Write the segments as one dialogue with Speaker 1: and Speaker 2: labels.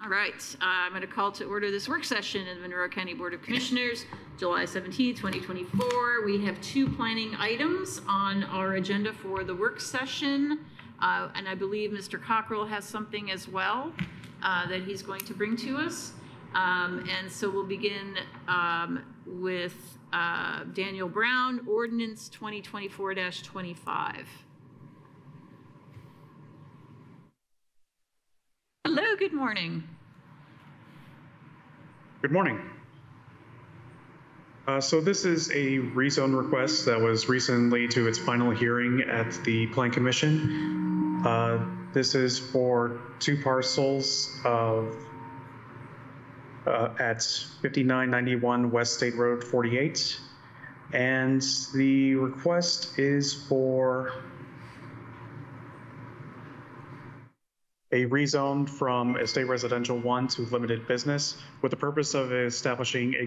Speaker 1: All right, I'm going to call to order this work session in the Monroe County Board of Commissioners, July 17, 2024. We have two planning items on our agenda for the work session, and I believe Mr. Cockrell has something as well that he's going to bring to us. And so we'll begin with Daniel Brown, Ordinance 2024-25. Hello, good morning.
Speaker 2: Good morning. So this is a rezone request that was recently to its final hearing at the Plan Commission. This is for two parcels of at 5991 West State Road 48. And the request is for a rezone from estate residential 1 to limited business with the purpose of establishing a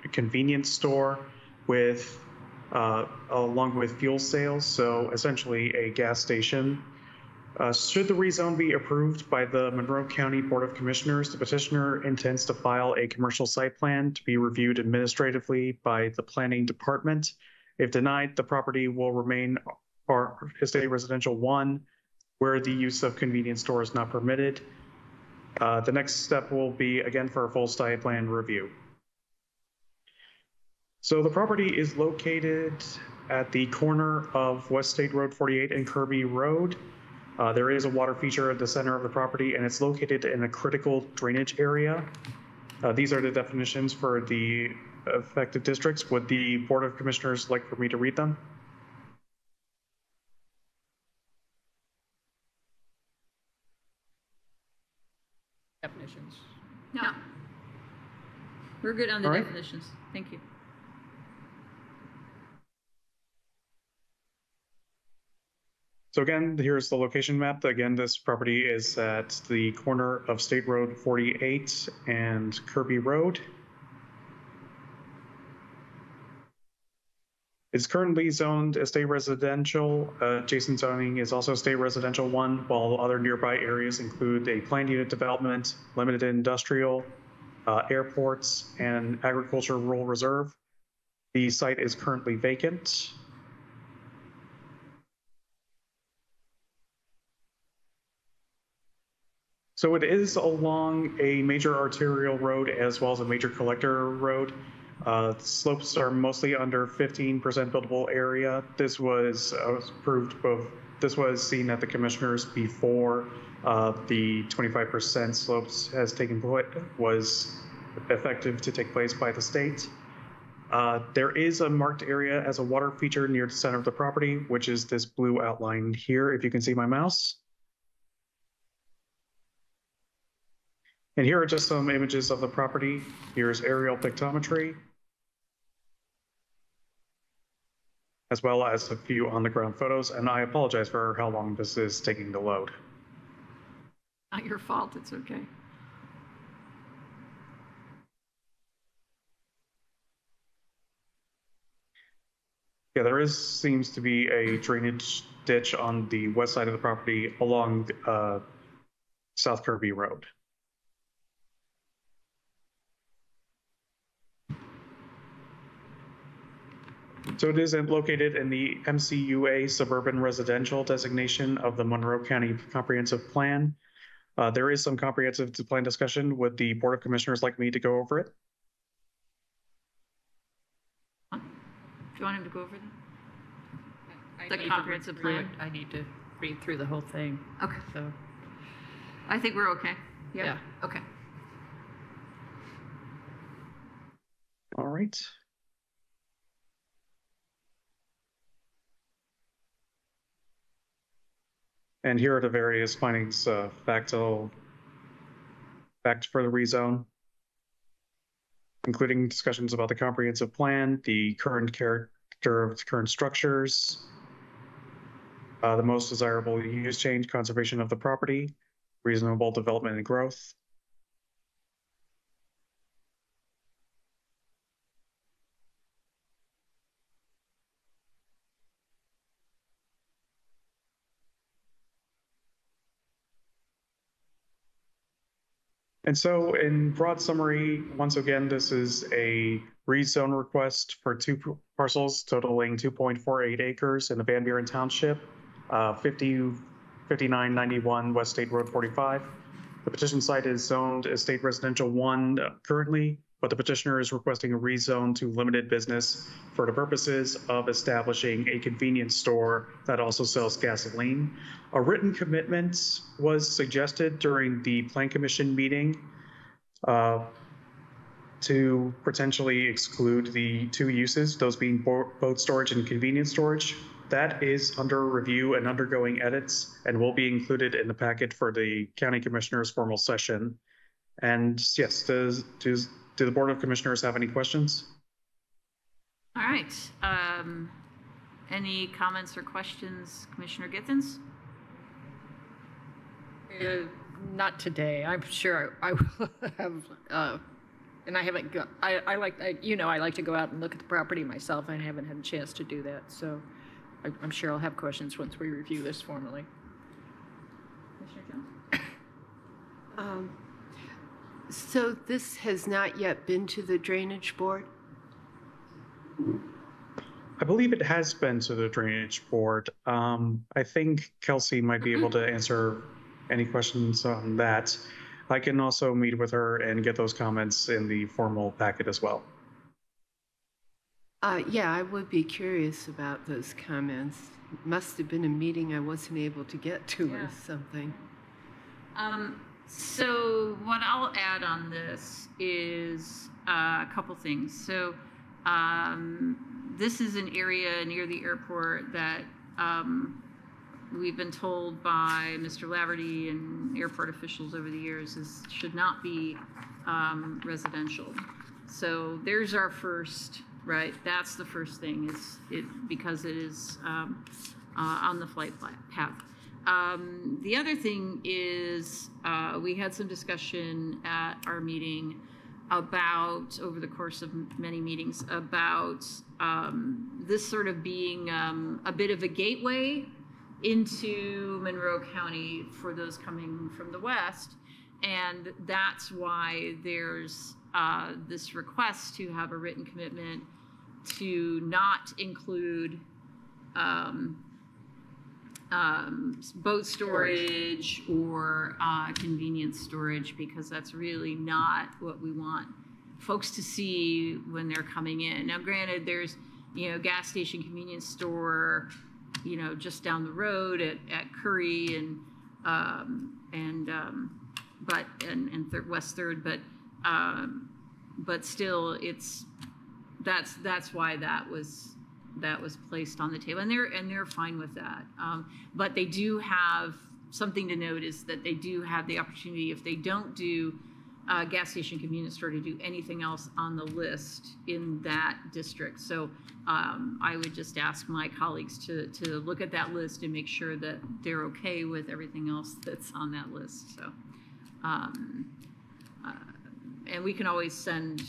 Speaker 2: convenience store with along with fuel sales, so essentially a gas station. Should the rezone be approved by the Monroe County Board of Commissioners, the petitioner intends to file a commercial site plan to be reviewed administratively by the planning department. If denied, the property will remain estate residential 1, where the use of convenience store is not permitted. The next step will be, again, for a full site plan review. So the property is located at the corner of West State Road 48 and Kirby Road. There is a water feature at the center of the property, and it's located in a critical drainage area. These are the definitions for the affected districts. Would the Board of Commissioners like for me to read them?
Speaker 3: Definitions.
Speaker 1: No. We're good on the definitions. Thank you.
Speaker 2: So again, here's the location map. Again, this property is at the corner of State Road 48 and Kirby Road. It's currently zoned estate residential. Adjacent zoning is also estate residential 1, while other nearby areas include a planned unit development, limited industrial, airports, and agriculture rural reserve. The site is currently vacant. So it is along a major arterial road as well as a major collector road. Slopes are mostly under 15% buildable area. This was approved both. This was seen at the commissioners before the 25% slopes has taken place, was effective to take place by the state. There is a marked area as a water feature near the center of the property, which is this blue outline here, if you can see my mouse. And here are just some images of the property. Here's aerial pictometry, as well as a few on-the-ground photos. And I apologize for how long this is taking to load.
Speaker 1: Not your fault, it's okay.
Speaker 2: Yeah, there seems to be a drainage ditch on the west side of the property along South Kirby Road. So it is located in the MCUA suburban residential designation of the Monroe County Comprehensive Plan. There is some comprehensive plan discussion. Would the Board of Commissioners like me to go over it?
Speaker 1: Do you want him to go over them?
Speaker 3: The comprehensive plan? I need to read through the whole thing.
Speaker 1: Okay.
Speaker 3: So
Speaker 1: I think we're okay.
Speaker 3: yeah.
Speaker 1: Okay.
Speaker 2: All right. And here are the various findings fact for the rezone, including discussions about the comprehensive plan, the current character of the current structures, the most desirable use change, conservation of the property, reasonable development and growth. And so in broad summary, once again, this is a rezone request for two parcels totaling 2.48 acres in the Van Buren Township, 5991 West State Road 45. The petition site is zoned Estate Residential 1 currently, but the petitioner is requesting a rezone to limited business for the purposes of establishing a convenience store that also sells gasoline. A written commitment was suggested during the Plan Commission meeting to potentially exclude the two uses, those being boat storage and convenience storage. That is under review and undergoing edits and will be included in the packet for the County Commissioners formal session. And yes, do the Board of Commissioners have any questions?
Speaker 1: All right. Any comments or questions, Commissioner Githens?
Speaker 3: Not today. I'm sure I will have, and I haven't got, I like to go out and look at the property myself. I haven't had a chance to do that. So I'm sure I'll have questions once we review this formally.
Speaker 1: Commissioner Jones?
Speaker 4: So this has not yet been to the Drainage Board?
Speaker 2: I believe it has been to the Drainage Board. I think Kelsey might be able to answer any questions on that. I can also meet with her and get those comments in the formal packet as well.
Speaker 4: Yeah, I would be curious about those comments. Must have been a meeting I wasn't able to get to or something.
Speaker 1: So what I'll add on this is a couple things. So this is an area near the airport that we've been told by Mr. Laverty and airport officials over the years should not be residential. So there's our first, right? That's the first thing because it is on the flight path. The other thing is we had some discussion at our meeting about, over the course of many meetings, about this sort of being a bit of a gateway into Monroe County for those coming from the west. And that's why there's this request to have a written commitment to not include boat storage or convenience storage, because that's really not what we want folks to see when they're coming in. Now, granted, there's, gas station, convenience store, just down the road at Curry and West Third, but still, that's why that was placed on the table, and they're fine with that. But they do have something to note, is that they do have the opportunity, if they don't do gas station, convenience store, to do anything else on the list in that district. So I would just ask my colleagues to look at that list and make sure that they're okay with everything else that's on that list. So and we can always send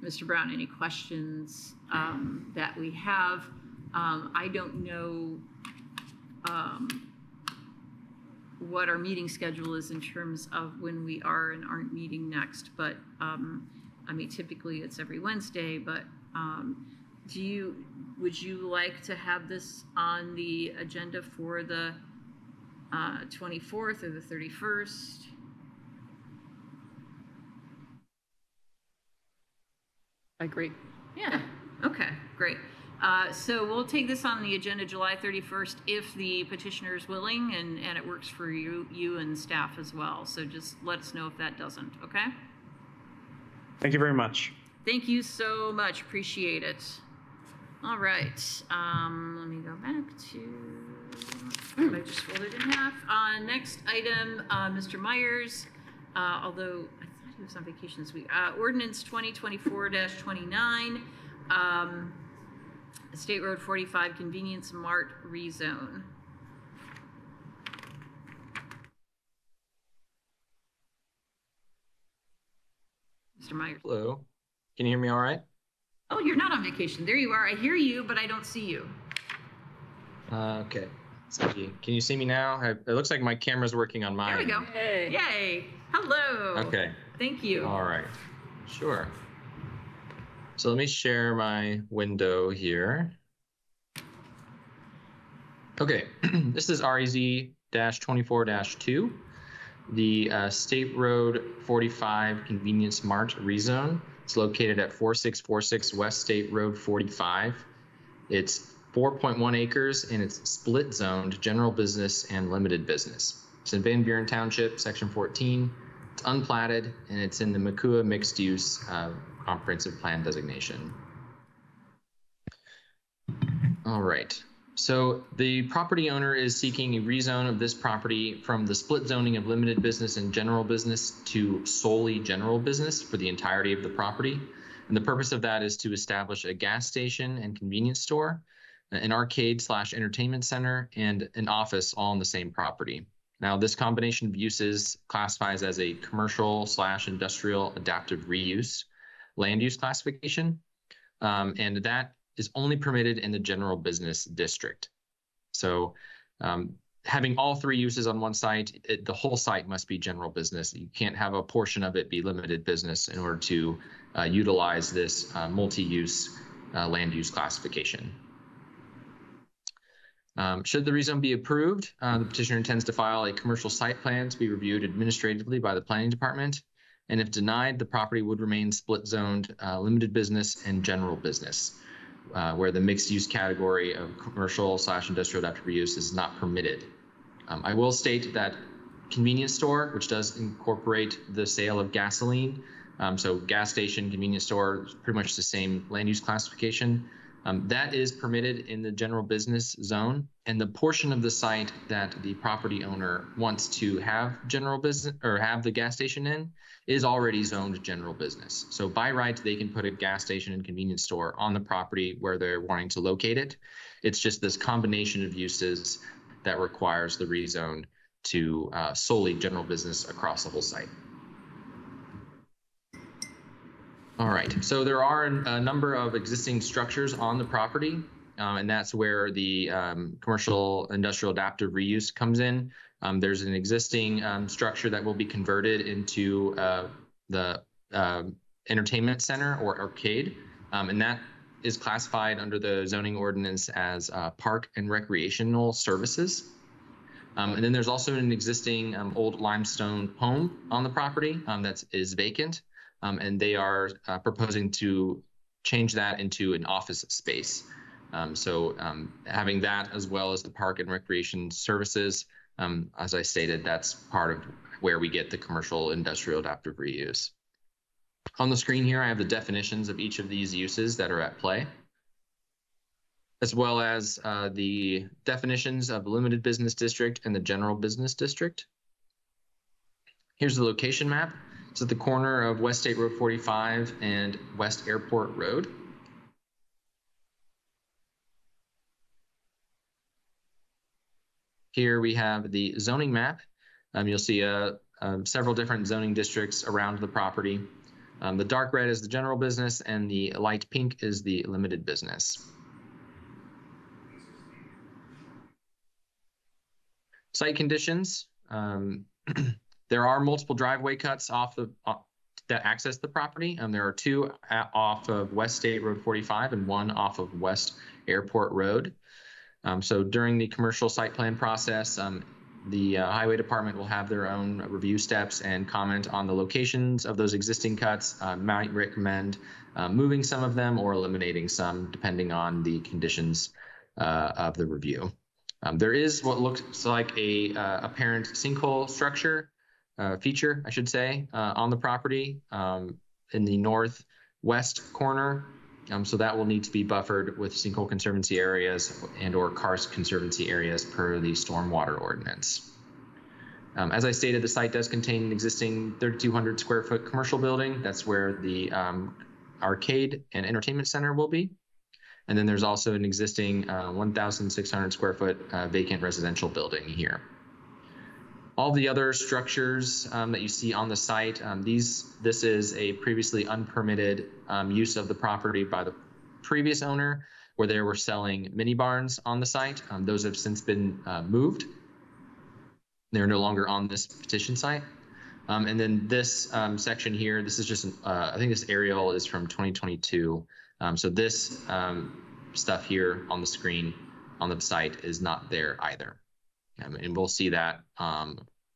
Speaker 1: Mr. Brown any questions that we have. I don't know what our meeting schedule is in terms of when we are and aren't meeting next, but I mean, typically it's every Wednesday, but would you like to have this on the agenda for the 24th or the 31st?
Speaker 3: I agree.
Speaker 1: Yeah. Okay, great. So we'll take this on the agenda July 31st if the petitioner is willing and it works for you and staff as well. So just let us know if that doesn't, okay?
Speaker 2: Thank you very much.
Speaker 1: Thank you so much. Appreciate it. All right. Let me go back to, I just folded in half. Next item, Mr. Myers, although I thought he was on vacation this week. Ordinance 2024-29. State Road 45 Convenience Mart rezone. Mr. Myers.
Speaker 5: Hello. Can you hear me all right?
Speaker 1: Oh, you're not on vacation. There you are. I hear you, but I don't see you.
Speaker 5: Okay. Can you see me now? It looks like my camera's working on mine.
Speaker 1: There we go. Yay. Hello.
Speaker 5: Okay.
Speaker 1: Thank you.
Speaker 5: All right. Sure. So let me share my window here. Okay. This is REZ-24-2, the State Road 45 Convenience Mart rezone. It's located at 4646 West State Road 45. It's 4.1 acres and it's split zoned general business and limited business. It's in Van Buren Township, Section 14. It's unplatted and it's in the Makua mixed use comprehensive plan designation. All right. So the property owner is seeking a rezone of this property from the split zoning of limited business and general business to solely general business for the entirety of the property. And the purpose of that is to establish a gas station and convenience store, an arcade/entertainment center, and an office all on the same property. Now, this combination of uses classifies as a commercial/industrial adaptive reuse land use classification, and that is only permitted in the general business district. So having all three uses on one site, the whole site must be general business. You can't have a portion of it be limited business in order to utilize this multi-use land use classification. Should the rezone be approved, the petitioner intends to file a commercial site plan to be reviewed administratively by the planning department. And if denied, the property would remain split zoned limited business and general business, where the mixed use category of commercial/industrial adaptive reuse is not permitted. I will state that convenience store, which does incorporate the sale of gasoline, so gas station, convenience store, is pretty much the same land use classification. That is permitted in the general business zone, and the portion of the site that the property owner wants to have general business or have the gas station in is already zoned general business. So by right, they can put a gas station and convenience store on the property where they're wanting to locate it. It's just this combination of uses that requires the rezone to solely general business across the whole site. All right, so there are a number of existing structures on the property, and that's where the commercial industrial adaptive reuse comes in. There's an existing structure that will be converted into the entertainment center or arcade, and that is classified under the zoning ordinance as park and recreational services. And then there's also an existing old limestone home on the property that is vacant. And they are proposing to change that into an office space. So having that as well as the park and recreation services, as I stated, that's part of where we get the commercial industrial adaptive reuse. On the screen here, I have the definitions of each of these uses that are at play, as well as the definitions of the limited business district and the general business district. Here's the location map. It's at the corner of West State Road 45 and West Airport Road. Here we have the zoning map. You'll see several different zoning districts around the property. The dark red is the general business and the light pink is the limited business. Site conditions. There are multiple driveway cuts that access the property. There are two off of West State Road 45 and one off of West Airport Road. So during the commercial site plan process, the highway department will have their own review steps and comment on the locations of those existing cuts, might recommend moving some of them or eliminating some depending on the conditions of the review. There is what looks like a apparent sinkhole structure feature, I should say, on the property in the northwest corner. So that will need to be buffered with sinkhole conservancy areas and or karst conservancy areas per the stormwater ordinance. As I stated, the site does contain an existing 3,200 square foot commercial building. That's where the arcade and entertainment center will be. And then there's also an existing 1,600 square foot vacant residential building here. All the other structures that you see on the site, this is a previously unpermitted use of the property by the previous owner. where they were selling mini barns on the site. Those have since been moved. They're no longer on this petition site. And then this section here, this is just, I think this aerial is from 2022. So this stuff here on the screen on the site is not there either. And we'll see that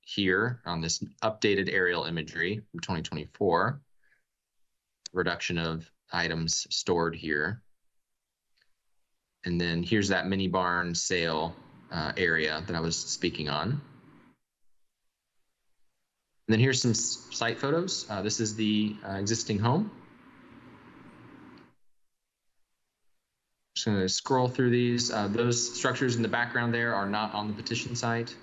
Speaker 5: here on this updated aerial imagery from 2024. Reduction of items stored here. And then here's that mini barn sale area that I was speaking on. And then here's some site photos. This is the existing home. Just going to scroll through these. Those structures in the background there are not on the petition site.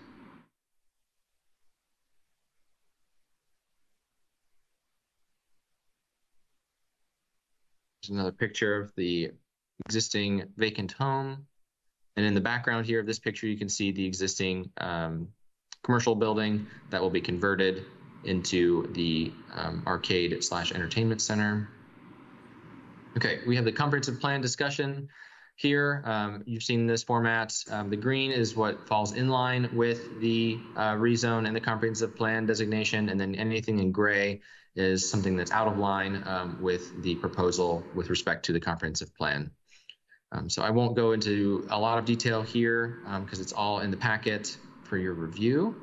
Speaker 5: There's another picture of the existing vacant home. And in the background here of this picture, you can see the existing commercial building that will be converted into the arcade / entertainment center. Okay, we have the comprehensive plan discussion here. You've seen this format. The green is what falls in line with the rezone and the comprehensive plan designation, and then anything in gray is something that's out of line with the proposal with respect to the comprehensive plan. So I won't go into a lot of detail here because it's all in the packet for your review.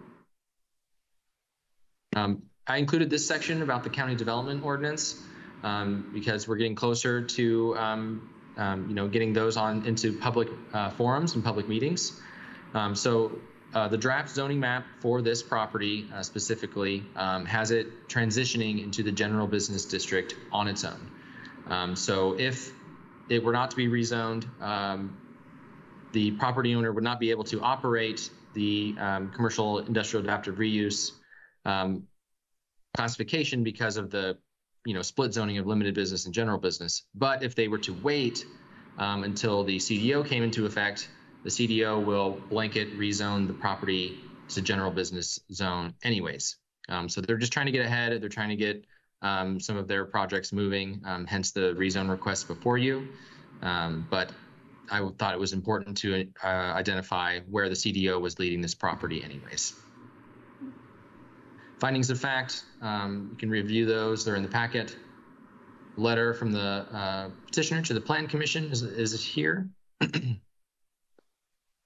Speaker 5: I included this section about the county development ordinance because we're getting closer to getting those on into public forums and public meetings. The draft zoning map for this property specifically has it transitioning into the general business district on its own. So if it were not to be rezoned, the property owner would not be able to operate the commercial industrial adaptive reuse classification because of the split zoning of limited business and general business. But if they were to wait until the CDO came into effect, the CDO will blanket rezone the property to general business zone anyways. So they're just trying to get ahead. They're trying to get some of their projects moving, hence the rezone request before you. But I thought it was important to identify where the CDO was leading this property anyways. Findings of fact, you can review those. They're in the packet. Letter from the petitioner to the Plan Commission is here.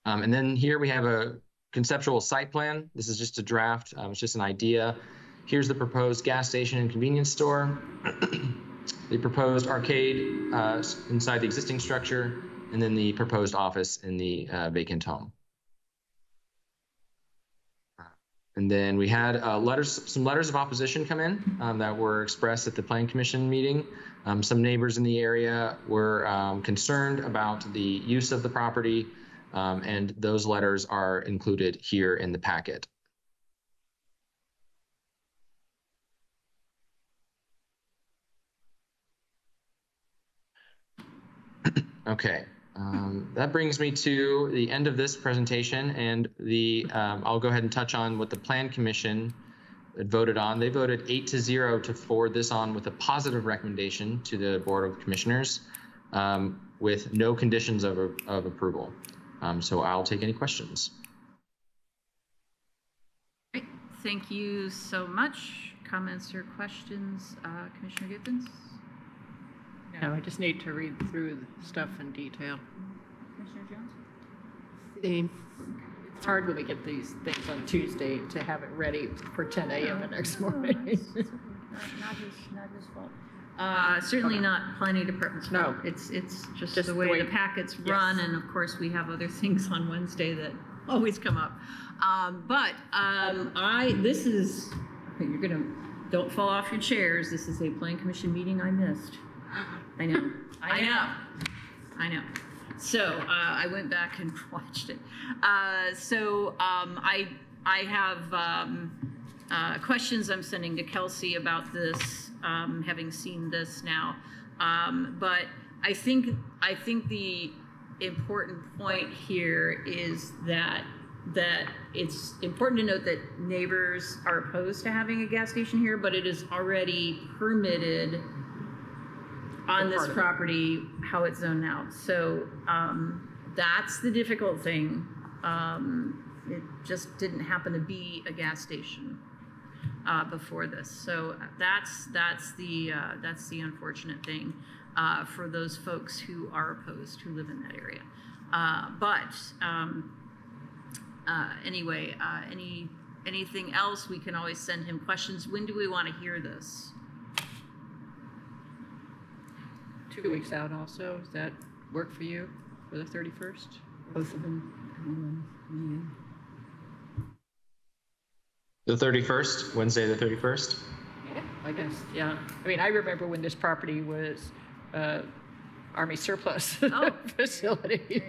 Speaker 5: And then here we have a conceptual site plan. This is just a draft. It's just an idea. Here's the proposed gas station and convenience store, the proposed arcade inside the existing structure, and then the proposed office in the vacant home. And then we had some letters of opposition come in that were expressed at the Plan Commission meeting. Some neighbors in the area were concerned about the use of the property, and those letters are included here in the packet. Okay. That brings me to the end of this presentation, and I'll go ahead and touch on what the Plan Commission voted on. They voted 8-0 to forward this on with a positive recommendation to the Board of Commissioners with no conditions of approval. So I'll take any questions.
Speaker 1: Great, thank you so much. Comments or questions, Commissioner Gibbons?
Speaker 3: No, I just need to read through the stuff in detail.
Speaker 1: Commissioner Jones?
Speaker 4: Same.
Speaker 3: It's hard when we get these things on Tuesday to have it ready for 10 a.m. the next morning.
Speaker 1: Not his fault. Certainly not planning department's fault.
Speaker 3: No.
Speaker 1: It's just the way the packets run, and of course we have other things on Wednesday that always come up. This is, don't fall off your chairs. This is a Plan Commission meeting I missed. I know. So I went back and watched it. I have questions I'm sending to Kelsey about this, having seen this now. But I think the important point here is that it's important to note that neighbors are opposed to having a gas station here, but it is already permitted on this
Speaker 3: part of it.
Speaker 1: property, how it's zoned now. So that's the difficult thing. It just didn't happen to be a gas station before this. So that's the unfortunate thing for those folks who are opposed, who live in that area. Anyway, anything else? We can always send him questions. When do we want to hear this?
Speaker 3: 2 weeks out also. Does that work for you for the 31st?
Speaker 4: Both of them.
Speaker 5: The 31st, Wednesday the 31st.
Speaker 3: I guess, yeah. I mean, I remember when this property was Army surplus facility.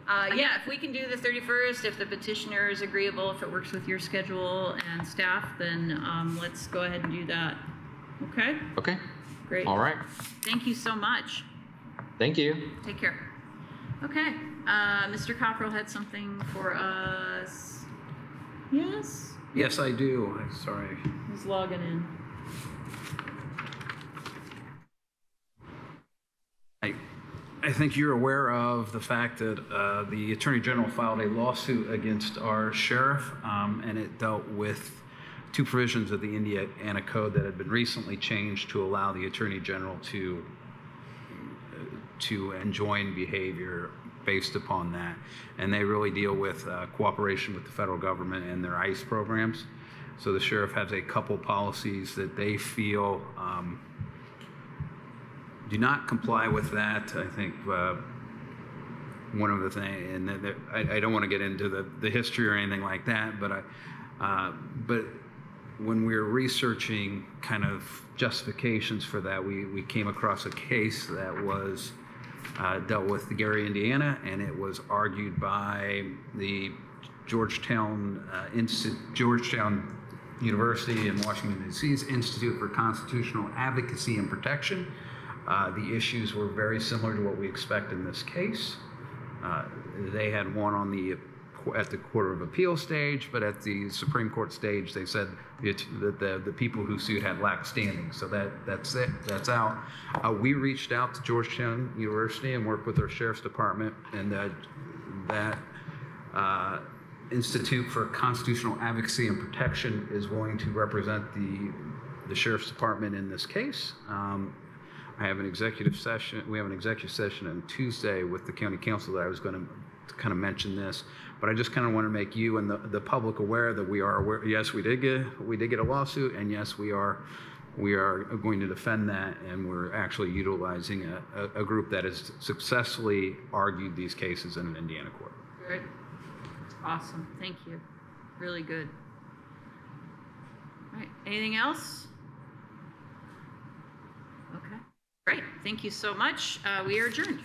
Speaker 1: Yeah, if we can do the 31st, if the petitioner is agreeable, if it works with your schedule and staff, then let's go ahead and do that. Okay?
Speaker 5: Okay.
Speaker 1: Great.
Speaker 5: All right.
Speaker 1: Thank you so much.
Speaker 5: Thank you.
Speaker 1: Take care. Okay. Mr. Cockrell had something for us. Yes?
Speaker 6: Yes, I do. I'm sorry.
Speaker 1: He's logging in.
Speaker 6: I think you're aware of the fact that the Attorney General filed a lawsuit against our sheriff, and it dealt with two provisions of the Indiana Code that had been recently changed to allow the Attorney General to enjoin behavior based upon that. And they really deal with cooperation with the federal government and their ICE programs. So the sheriff has a couple policies that they feel do not comply with that. I think one of the things, and I don't want to get into the history or anything like that, but when we were researching kind of justifications for that, we came across a case that was dealt with the Gary, Indiana, and it was argued by the Georgetown University in Washington, D.C.'s Institute for Constitutional Advocacy and Protection. The issues were very similar to what we expect in this case. They had one at the Court of Appeal stage, but at the Supreme Court stage, they said that the people who sued had lacked standing. So that's it. That's out. We reached out to Georgetown University and worked with their sheriff's department, and that Institute for Constitutional Advocacy and Protection is going to represent the sheriff's department in this case. I have an executive session. We have an executive session on Tuesday with the county council that I was going to kind of mention this, but I just kind of want to make you and the public aware that we are aware. Yes, we did get a lawsuit, and yes, we are going to defend that, and we're actually utilizing a group that has successfully argued these cases in an Indiana court.
Speaker 1: Good. Awesome. Thank you. Really good. All right. Anything else? Okay. Great. Thank you so much. We are adjourned.